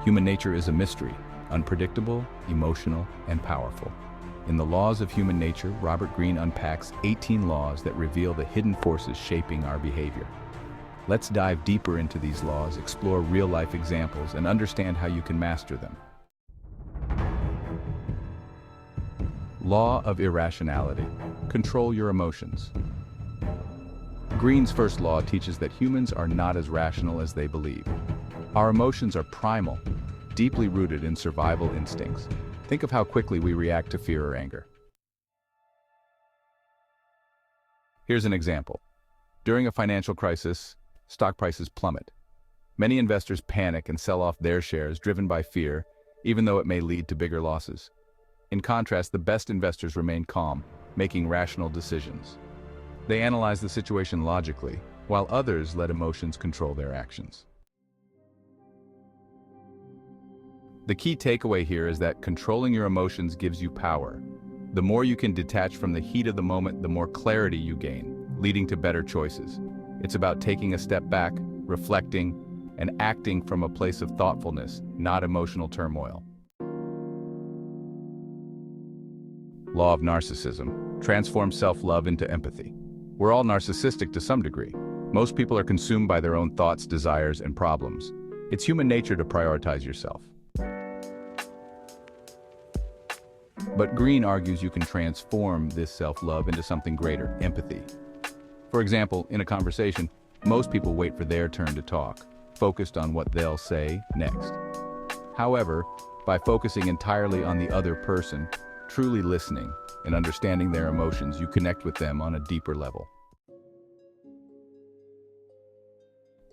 Human nature is a mystery, unpredictable, emotional, and powerful. In The Laws of Human Nature, Robert Greene unpacks 18 laws that reveal the hidden forces shaping our behavior. Let's dive deeper into these laws, explore real-life examples, and understand how you can master them. Law of irrationality. Control your emotions. Greene's first law teaches that humans are not as rational as they believe. Our emotions are primal, deeply rooted in survival instincts. Think of how quickly we react to fear or anger. Here's an example. During a financial crisis, stock prices plummet. Many investors panic and sell off their shares, driven by fear, even though it may lead to bigger losses. In contrast, the best investors remain calm, making rational decisions. They analyze the situation logically, while others let emotions control their actions. The key takeaway here is that controlling your emotions gives you power. The more you can detach from the heat of the moment, the more clarity you gain, leading to better choices. It's about taking a step back, reflecting, and acting from a place of thoughtfulness, not emotional turmoil. Law of narcissism. Transform self-love into empathy. We're all narcissistic to some degree. Most people are consumed by their own thoughts, desires, and problems. It's human nature to prioritize yourself. But Greene argues you can transform this self-love into something greater, empathy. For example, in a conversation, most people wait for their turn to talk, focused on what they'll say next. However, by focusing entirely on the other person, truly listening and understanding their emotions, you connect with them on a deeper level.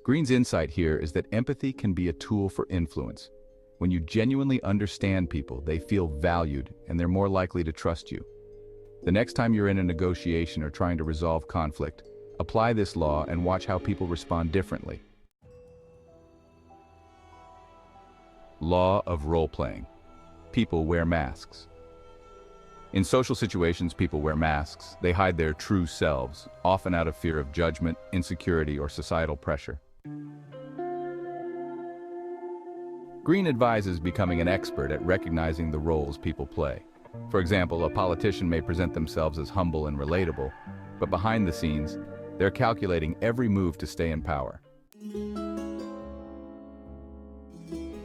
Greene's insight here is that empathy can be a tool for influence. When you genuinely understand people, they feel valued and they're more likely to trust you. The next time you're in a negotiation or trying to resolve conflict, apply this law and watch how people respond differently. Law of role-playing. People wear masks. In social situations, people wear masks. They hide their true selves, often out of fear of judgment, insecurity, or societal pressure. Greene advises becoming an expert at recognizing the roles people play. For example, a politician may present themselves as humble and relatable, but behind the scenes, they're calculating every move to stay in power.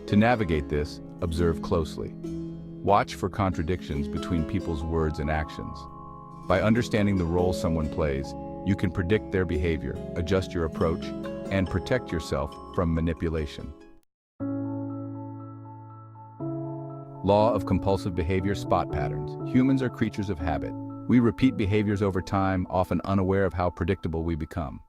To navigate this, observe closely. Watch for contradictions between people's words and actions. By understanding the role someone plays, you can predict their behavior, adjust your approach, and protect yourself from manipulation. Law of compulsive behavior. Spot patterns. Humans are creatures of habit. We repeat behaviors over time, often unaware of how predictable we become.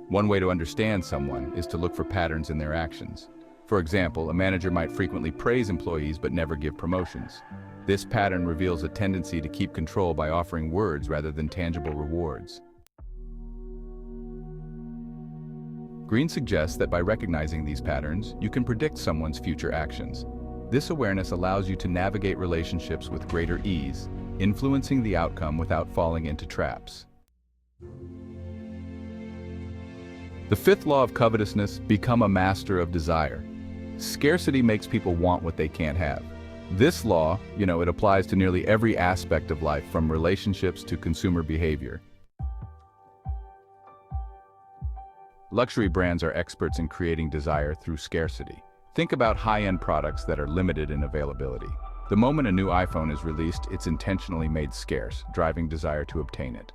One way to understand someone is to look for patterns in their actions. For example, a manager might frequently praise employees but never give promotions. This pattern reveals a tendency to keep control by offering words rather than tangible rewards. Greene suggests that by recognizing these patterns, you can predict someone's future actions. This awareness allows you to navigate relationships with greater ease, influencing the outcome without falling into traps. The fifth law of covetousness. Become a master of desire. Scarcity makes people want what they can't have. This law, it applies to nearly every aspect of life, from relationships to consumer behavior. Luxury brands are experts in creating desire through scarcity. Think about high-end products that are limited in availability. The moment a new iPhone is released, it's intentionally made scarce, driving desire to obtain it.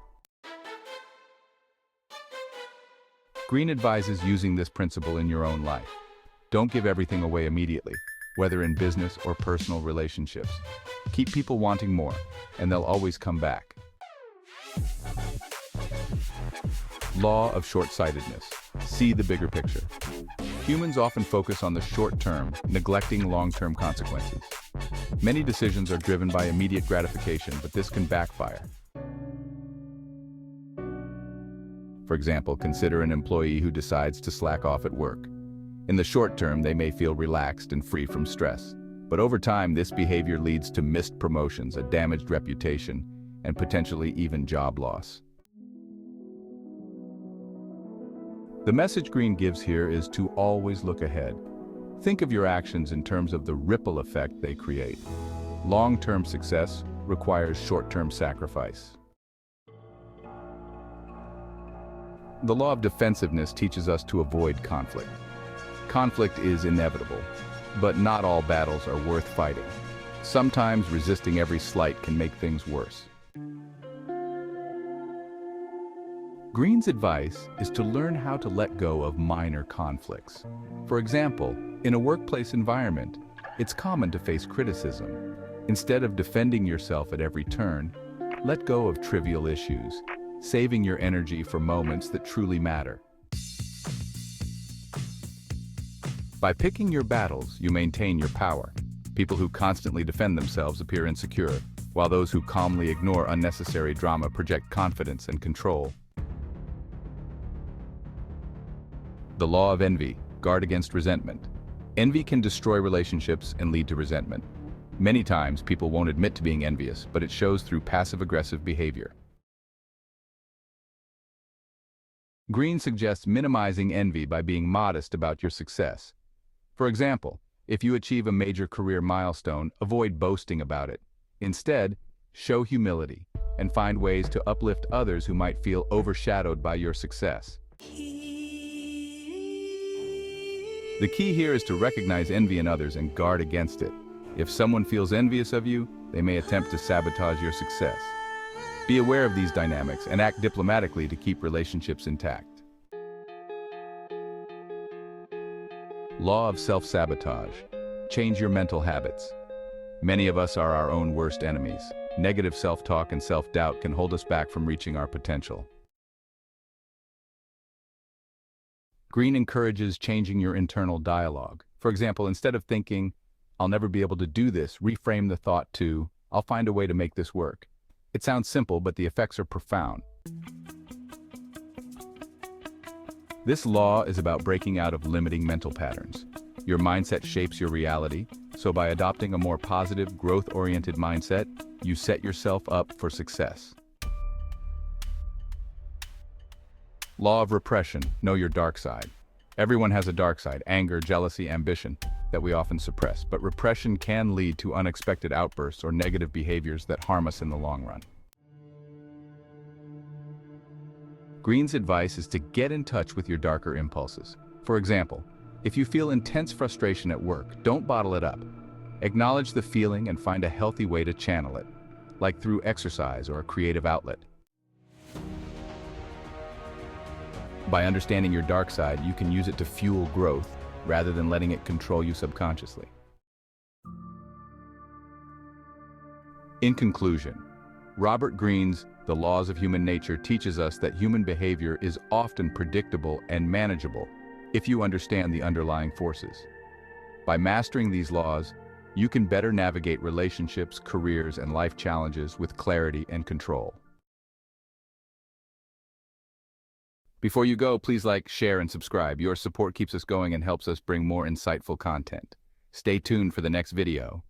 Greene advises using this principle in your own life. Don't give everything away immediately, whether in business or personal relationships. Keep people wanting more, and they'll always come back. Law of short-sightedness. See the bigger picture. Humans often focus on the short term, neglecting long-term consequences. Many decisions are driven by immediate gratification, but this can backfire. For example, consider an employee who decides to slack off at work. In the short term, they may feel relaxed and free from stress. But over time, this behavior leads to missed promotions, a damaged reputation, and potentially even job loss. The message Greene gives here is to always look ahead. Think of your actions in terms of the ripple effect they create. Long-term success requires short-term sacrifice. The law of defensiveness teaches us to avoid conflict. Conflict is inevitable, but not all battles are worth fighting. Sometimes resisting every slight can make things worse. Greene's advice is to learn how to let go of minor conflicts. For example, in a workplace environment, it's common to face criticism. Instead of defending yourself at every turn, let go of trivial issues, saving your energy for moments that truly matter. By picking your battles, you maintain your power. People who constantly defend themselves appear insecure, while those who calmly ignore unnecessary drama project confidence and control. The law of envy. Guard against resentment. Envy can destroy relationships and lead to resentment. Many times, people won't admit to being envious, but it shows through passive-aggressive behavior. Greene suggests minimizing envy by being modest about your success. For example, if you achieve a major career milestone, avoid boasting about it. Instead, show humility and find ways to uplift others who might feel overshadowed by your success. The key here is to recognize envy in others and guard against it. If someone feels envious of you, they may attempt to sabotage your success. Be aware of these dynamics and act diplomatically to keep relationships intact. Law of self-sabotage. Change your mental habits. Many of us are our own worst enemies. Negative self-talk and self-doubt can hold us back from reaching our potential. Greene encourages changing your internal dialogue. For example, instead of thinking, "I'll never be able to do this," reframe the thought to, "I'll find a way to make this work." It sounds simple, but the effects are profound. This law is about breaking out of limiting mental patterns. Your mindset shapes your reality, so by adopting a more positive, growth-oriented mindset, you set yourself up for success. Law of repression. Know your dark side. Everyone has a dark side, anger, jealousy, ambition, that we often suppress, but repression can lead to unexpected outbursts or negative behaviors that harm us in the long run. Greene's advice is to get in touch with your darker impulses. For example, if you feel intense frustration at work, don't bottle it up. Acknowledge the feeling and find a healthy way to channel it, like through exercise or a creative outlet. By understanding your dark side, you can use it to fuel growth rather than letting it control you subconsciously. In conclusion, Robert Greene's The Laws of Human Nature teaches us that human behavior is often predictable and manageable if you understand the underlying forces. By mastering these laws, you can better navigate relationships, careers, and life challenges with clarity and control. Before you go, please like, share, and subscribe. Your support keeps us going and helps us bring more insightful content. Stay tuned for the next video.